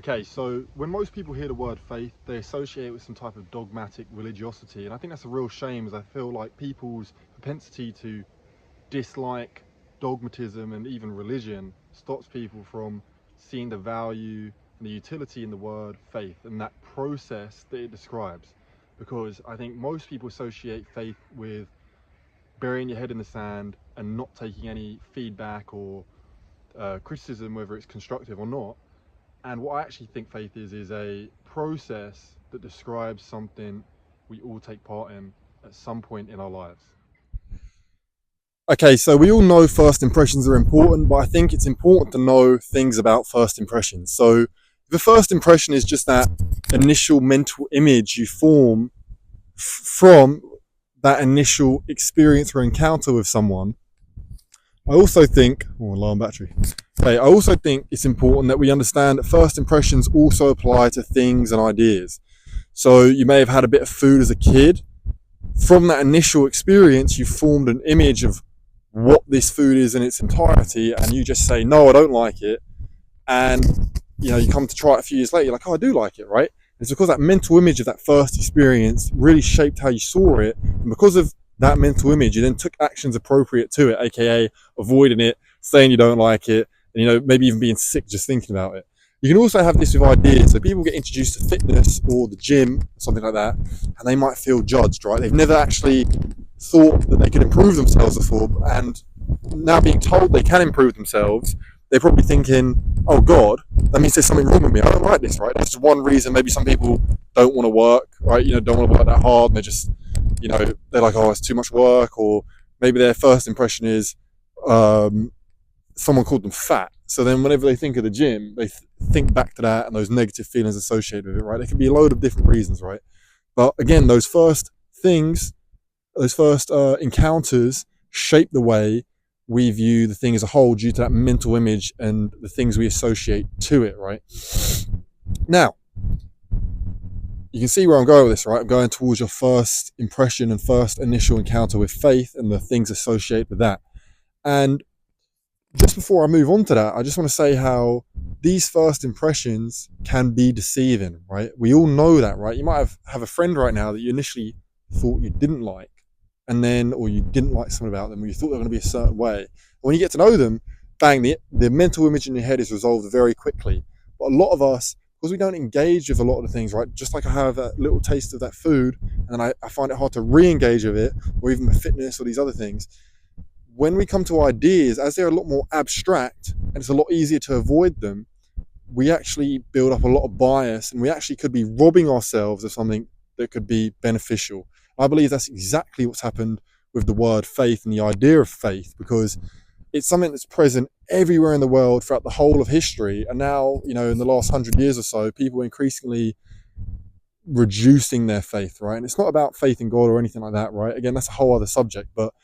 Okay, so when most people hear the word faith, they associate it with some type of dogmatic religiosity, and I think that's a real shame, as I feel like people's propensity to dislike dogmatism and even religion stops people from seeing the value and the utility in the word faith and that process that it describes. Because I think most people associate faith with burying your head in the sand and not taking any feedback or criticism, whether it's constructive or not. And what I actually think faith is a process that describes something we all take part in at some point in our lives. Okay, so we all know first impressions are important, but I think it's important to know things about first impressions. So the first impression is just that initial mental image you form from that initial experience or encounter with someone. I also think, alarm battery. Okay, I also think it's important that we understand that first impressions also apply to things and ideas. So you may have had a bit of food as a kid. From that initial experience, you formed an image of what this food is in its entirety, and you just say, no, I don't like it. And you come to try it a few years later, you're like, oh, I do like it, right? And it's because that mental image of that first experience really shaped how you saw it. And because of that mental image, you then took actions appropriate to it, aka avoiding it, saying you don't like it, and maybe even being sick just thinking about it. You can also have this with ideas. So people get introduced to fitness or the gym, something like that, and they might feel judged, right? They've never actually thought that they could improve themselves before, and now being told they can improve themselves, they're probably thinking, oh God, that means there's something wrong with me. I don't like this, right? That's just one reason maybe some people don't want to work, right? Don't want to work that hard, and they're just, they're like, oh, it's too much work, or maybe their first impression is someone called them fat. So then whenever they think of the gym, they think back to that and those negative feelings associated with it, right? There can be a load of different reasons, right? But again, those first things, those first encounters shape the way we view the thing as a whole due to that mental image and the things we associate to it, right? Now, you can see where I'm going with this, right? I'm going towards your first impression and first initial encounter with faith and the things associated with that. And just before I move on to that, I just want to say how these first impressions can be deceiving, right? We all know that, right? You might have a friend right now that you initially thought you didn't like, or you didn't like something about them, or you thought they were going to be a certain way. When you get to know them, bang, the mental image in your head is resolved very quickly. But a lot of us, because we don't engage with a lot of the things, right? Just like I have a little taste of that food, and I find it hard to re-engage with it, or even with fitness or these other things. When we come to ideas, as they're a lot more abstract and it's a lot easier to avoid them, we actually build up a lot of bias, and we actually could be robbing ourselves of something that could be beneficial. I believe that's exactly what's happened with the word faith and the idea of faith, because it's something that's present everywhere in the world throughout the whole of history. And now, in the last 100 years or so, people are increasingly reducing their faith, right? And it's not about faith in God or anything like that, right? Again, that's a whole other subject, but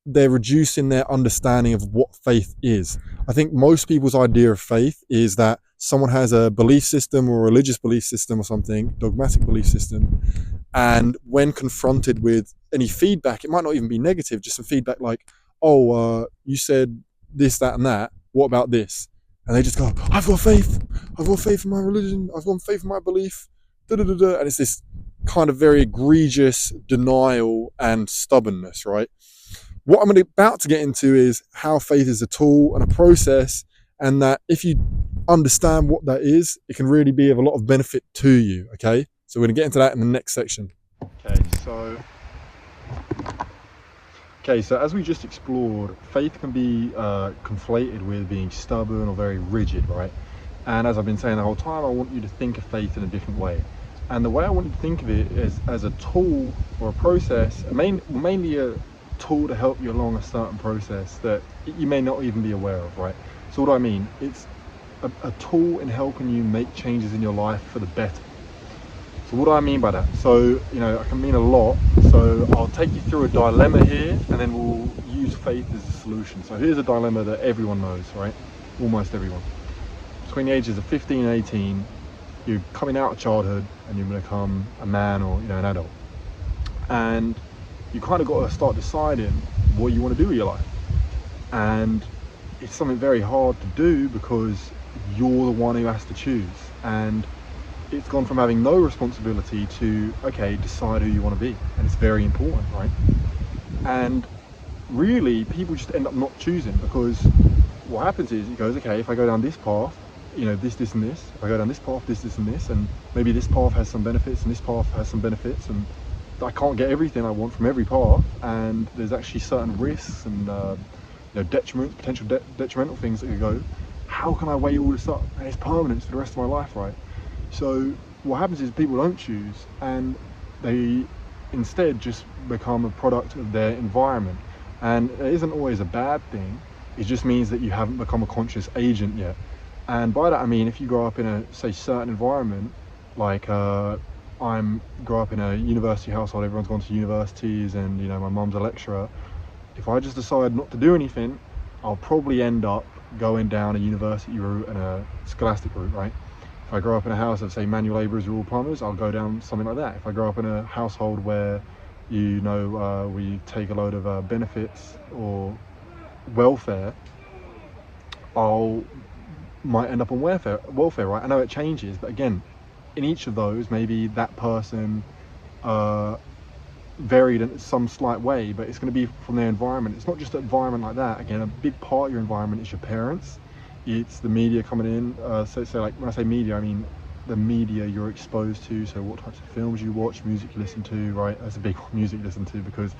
they're reducing their understanding of what faith is. I think most people's idea of faith is that someone has a belief system or a religious belief system or something, dogmatic belief system, and when confronted with any feedback, it might not even be negative, just some feedback like, oh, you said this, that, and that, what about this? And they just go, I've got faith in my religion, I've got faith in my belief, and it's this kind of very egregious denial and stubbornness, right? What I'm about to get into is how faith is a tool and a process, and that if you understand what that is, it can really be of a lot of benefit to you, okay? So we're going to get into that in the next section. Okay, so as we just explored, faith can be conflated with being stubborn or very rigid, right? And as I've been saying the whole time, I want you to think of faith in a different way. And the way I want you to think of it is as a tool or a process, mainly a tool to help you along a certain process that you may not even be aware of, right? So what do I mean? It's a tool in helping you make changes in your life for the better. So what do I mean by that? So, I can mean a lot. So I'll take you through a dilemma here, and then we'll use faith as a solution. So here's a dilemma that everyone knows, right? Almost everyone. Between the ages of 15 and 18, you're coming out of childhood and you're going to become a man or, an adult. And you kind of got to start deciding what you want to do with your life. And it's something very hard to do because you're the one who has to choose. And it's gone from having no responsibility to, okay, decide who you want to be. And it's very important, right? And really, people just end up not choosing, because what happens is it goes, okay, if I go down this path, this and this, if I go down this path, this and this, and maybe this path has some benefits and this path has some benefits, and I can't get everything I want from every path, and there's actually certain risks and potential detrimental things that could go. How can I weigh all this up? And it's permanent for the rest of my life, right? So what happens is people don't choose, and they instead just become a product of their environment. And it isn't always a bad thing. It just means that you haven't become a conscious agent yet. And by that I mean, if you grow up in a, say, certain environment, like grow up in a university household, everyone's gone to universities, and my mum's a lecturer. If I just decide not to do anything, I'll probably end up going down a university route and a scholastic route, right? If I grow up in a house of, say, manual labourers or all plumbers, I'll go down something like that. If I grow up in a household where we take a load of benefits or welfare, might end up on welfare, right? I know it changes, but again, in each of those, maybe that person varied in some slight way, but it's going to be from their environment. It's not just an environment like that. Again, a big part of your environment is your parents. It's the media coming in. So like when I say media, I mean the media you're exposed to. So what types of films you watch, music you listen to, right? That's a big one, music you listen to, because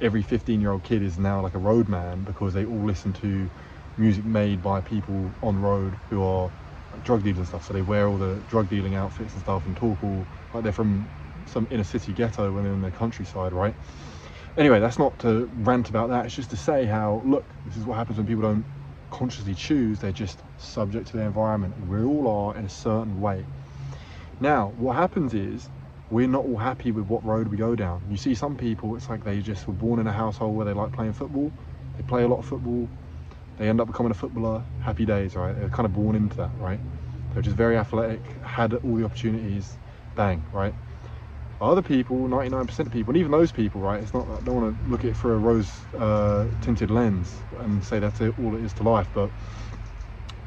every 15-year-old kid is now like a roadman, because they all listen to music made by people on the road who are like drug dealers and stuff. So they wear all the drug dealing outfits and stuff and talk all like they're from some inner city ghetto when they're in the countryside, right? Anyway, that's not to rant about that. It's just to say how, look, this is what happens when people don't consciously choose. They're just subject to their environment. We all are in a certain way. Now, what happens is we're not all happy with what road we go down. You see some people, it's like they just were born in a household where they like playing football. They play a lot of football. They end up becoming a footballer. Happy days, right? They're kind of born into that, right? They're just very athletic, had all the opportunities, bang, right? Other people, 99% of people, and even those people, right, it's not, I don't want to look at it through a rose tinted lens and say that's all it is to life, but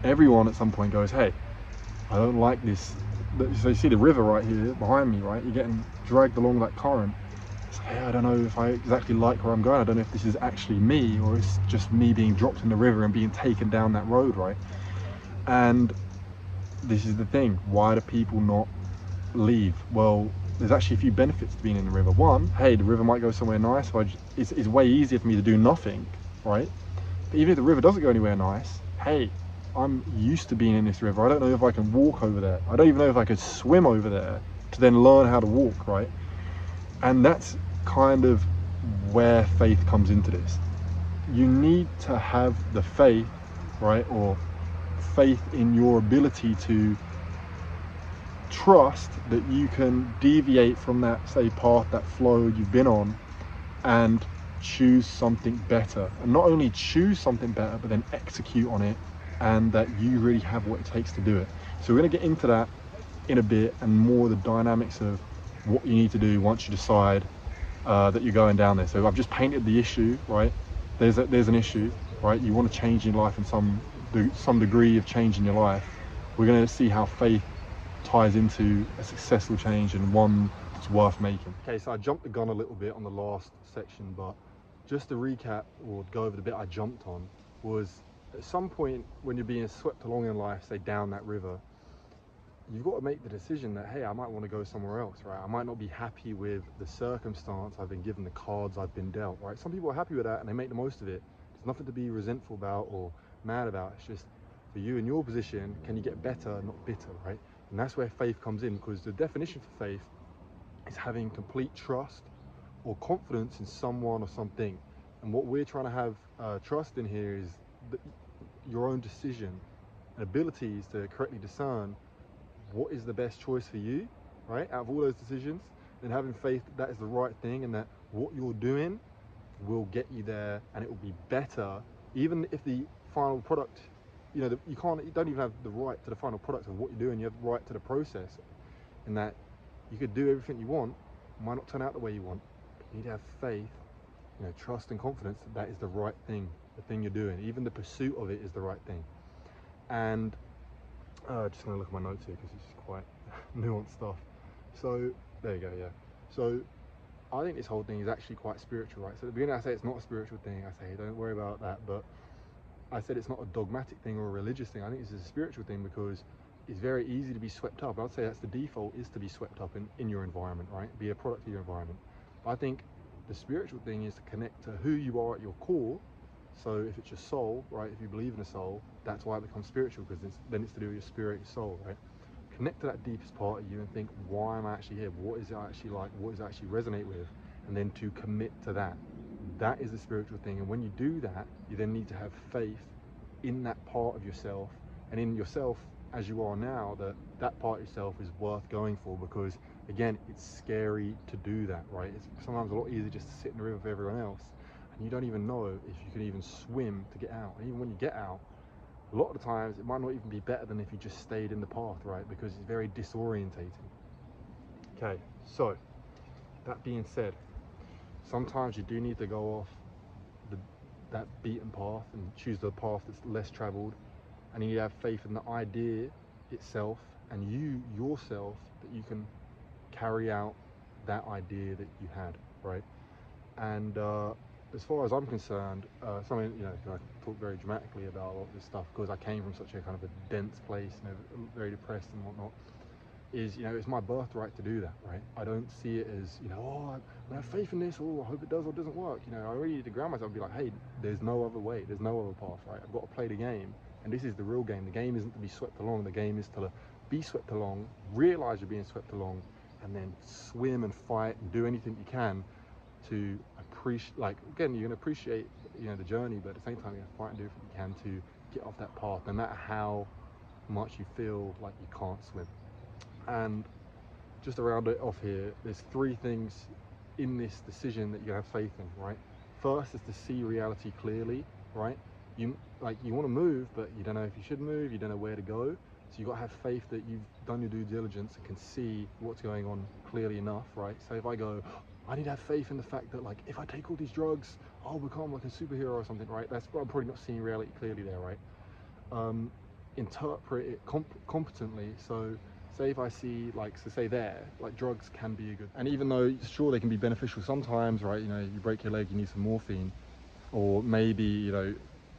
everyone at some point goes, hey, I don't like this. So you see the river right here behind me, right? You're getting dragged along that current. It's like, hey, I don't know if I exactly like where I'm going. I don't know if this is actually me, or it's just me being dropped in the river and being taken down that road, right? And this is the thing, why do people not leave? Well, there's actually a few benefits to being in the river. One, hey, the river might go somewhere nice, so it's way easier for me to do nothing, right? But even if the river doesn't go anywhere nice, hey, I'm used to being in this river. I don't know if I can walk over there. I don't even know if I could swim over there to then learn how to walk, right? And that's kind of where faith comes into this. You need to have the faith, right? Or faith in your ability to trust that you can deviate from that, say, path, that flow you've been on, and choose something better. And not only choose something better, but then execute on it, and that you really have what it takes to do it. So we're going to get into that in a bit, and more the dynamics of what you need to do once you decide that you're going down there. So I've just painted the issue, right? There's an issue, right? You want to change your life, and some degree of change in your life. We're going to see how faith ties into a successful change, and one that's worth making. Okay, so I jumped the gun a little bit on the last section, but just to recap or go over the bit I jumped on, was at some point when you're being swept along in life, say down that river, you've got to make the decision that, hey, I might want to go somewhere else, right? I might not be happy with the circumstance I've been given, the cards I've been dealt, right? Some people are happy with that and they make the most of it. There's nothing to be resentful about or mad about. It's just, for you in your position, can you get better, not bitter, right? And that's where faith comes in, because the definition for faith is having complete trust or confidence in someone or something. And what we're trying to have trust in here is your own decision and abilities to correctly discern what is the best choice for you, right? Out of all those decisions, and having faith that is the right thing, and that what you're doing will get you there, and it will be better, even if the final product, you don't even have the right to the final product of what you're doing. You have the right to the process, and that you could do everything you want, it might not turn out the way you want. You need to have faith, trust and confidence that is the right thing, the thing you're doing. Even the pursuit of it is the right thing. And Just gonna look at my notes here because it's quite nuanced stuff. So there you go. Yeah. So I think this whole thing is actually quite spiritual, right? So at the beginning I say it's not a spiritual thing. I say don't worry about that, but I said it's not a dogmatic thing or a religious thing. I think this is a spiritual thing because it's very easy to be swept up. I'd say that's the default, is to be swept up in your environment, right? Be a product of your environment. But I think the spiritual thing is to connect to who you are at your core. So if it's your soul, right? If you believe in a soul, that's why it becomes spiritual, because then it's to do with your spirit, your soul, right? Connect to that deepest part of you and think, why am I actually here? What is it actually like? What does it actually resonate with? And then to commit to that. That is the spiritual thing. And when you do that, you then need to have faith in that part of yourself and in yourself as you are now, that part of yourself is worth going for, because again, it's scary to do that, right? It's sometimes a lot easier just to sit in the river with everyone else, and you don't even know if you can even swim to get out. And even when you get out, a lot of the times it might not even be better than if you just stayed in the path, right? Because it's very disorientating. Okay, so that being said, sometimes you do need to go off that beaten path and choose the path that's less traveled, and you have faith in the idea itself and you yourself, that you can carry out that idea that you had, right? And as far as I'm concerned, something, you know, I talk very dramatically about a lot of this stuff because I came from such a kind of a dense place, you know, very depressed and whatnot, is, you know, it's my birthright to do that, right? I don't see it as, you know, oh, I have faith in this, oh, I hope it does or doesn't work. You know, I really need to ground myself and be like, hey, there's no other way, there's no other path, right? I've got to play the game, and this is the real game. The game isn't to be swept along, the game is to be swept along, realize you're being swept along, and then swim and fight and do anything you can to appreciate, like, again, you're going to appreciate, you know, the journey, but at the same time, you're going to fight and do everything you can to get off that path, no matter how much you feel like you can't swim. And just to round it off here, there's three things in this decision that you have faith in, right? First is to see reality clearly, right? You want to move, but you don't know if you should move, you don't know where to go. So you've got to have faith that you've done your due diligence and can see what's going on clearly enough, right? So if I go, I need to have faith in the fact that, like, if I take all these drugs, I'll become like a superhero or something, right? That's, I'm probably not seeing reality clearly there, right? Interpret it competently. So say if I see, like, so say there, like, drugs can be a good, and even though sure they can be beneficial sometimes, right? You know, you break your leg, you need some morphine, or maybe, you know,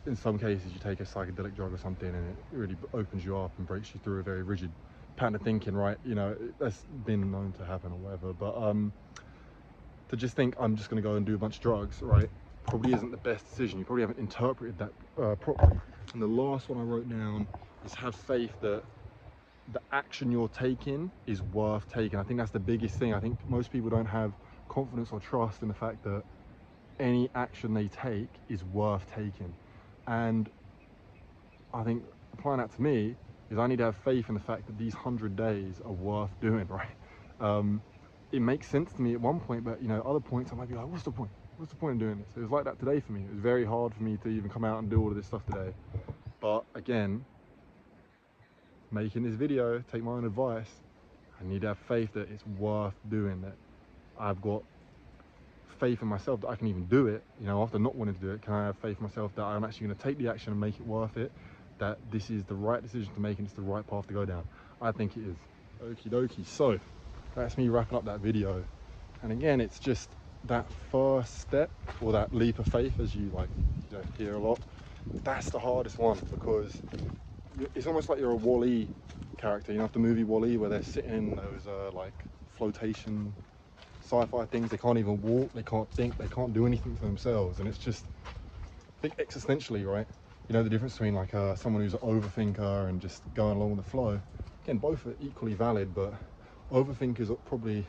in some cases you take a psychedelic drug or something and it really opens you up and breaks you through a very rigid pattern of thinking, right? You know, that's been known to happen or whatever. But to just think I'm just going to go and do a bunch of drugs, right, probably isn't the best decision. You probably haven't interpreted that properly. And the last one I wrote down is have faith that the action you're taking is worth taking. I think that's the biggest thing. I think most people don't have confidence or trust in the fact that any action they take is worth taking. And I think applying that to me is I need to have faith in the fact that these 100 days are worth doing, right? It makes sense to me at one point, but, you know, other points I might be like, what's the point? What's the point in doing this? It was like that today for me. It was very hard for me to even come out and do all of this stuff today. But again, making this video, take my own advice, I need to have faith that it's worth doing, that I've got faith in myself that I can even do it. You know, after not wanting to do it, can I have faith in myself that I'm actually going to take the action and make it worth it, that this is the right decision to make and it's the right path to go down? I think it is. Okie dokie. So that's me wrapping up that video. And again, it's just that first step, or that leap of faith, as you, like, you know, hear a lot. That's the hardest one, because it's almost like you're a Wall-E character, you know, the movie Wall-E, where they're sitting in those like flotation sci-fi things. They can't even walk, they can't think, they can't do anything for themselves. And it's just, think existentially, right? You know, the difference between, like, someone who's an overthinker and just going along with the flow. Again, both are equally valid, but overthinkers probably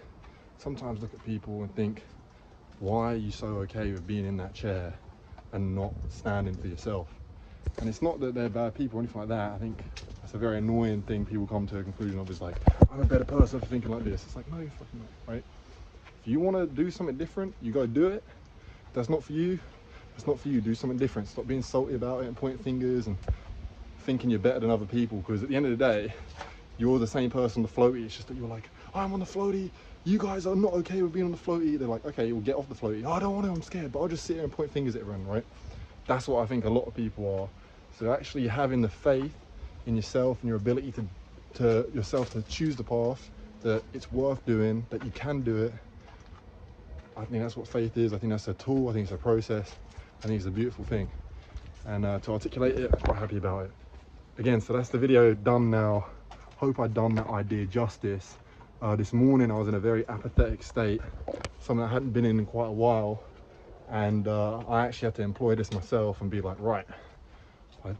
sometimes look at people and think, why are you so okay with being in that chair and not standing for yourself? And it's not that they're bad people or anything like that. I think that's a very annoying thing people come to a conclusion of, is like, I'm a better person for thinking like this. It's like, no, you're fucking not, right? If you want to do something different, you go do it. If that's not for you, that's not for you. Do something different. Stop being salty about it and pointing fingers and thinking you're better than other people, because at the end of the day, you're the same person on the floaty. It's just that you're like, I'm on the floaty, you guys are not okay with being on the floaty. They're like, okay, we'll get off the floaty. Oh, I don't want to, I'm scared, but I'll just sit here and point fingers at everyone, right? That's what I think a lot of people are. So actually having the faith in yourself and your ability to yourself to choose the path, that it's worth doing, that you can do it. I think that's what faith is. I think that's a tool. I think it's a process. I think it's a beautiful thing. And to articulate it, I'm quite happy about it. Again, so that's the video done now. Hope I've done that idea justice. This morning I was in a very apathetic state, something I hadn't been in quite a while. And I actually had to employ this myself and be like, right, I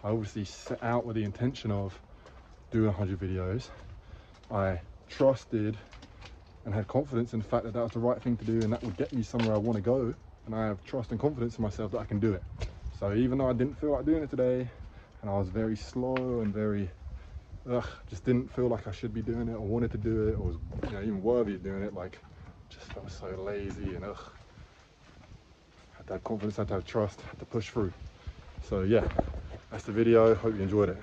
obviously set out with the intention of doing 100 videos. I trusted and had confidence in the fact that that was the right thing to do and that would get me somewhere I want to go. And I have trust and confidence in myself that I can do it. So even though I didn't feel like doing it today, and I was very slow and very, just didn't feel like I should be doing it or wanted to do it or was, you know, even worthy of doing it, like, just felt so lazy and had to have confidence, had to have trust, had to push through. So yeah, that's the video. Hope you enjoyed it.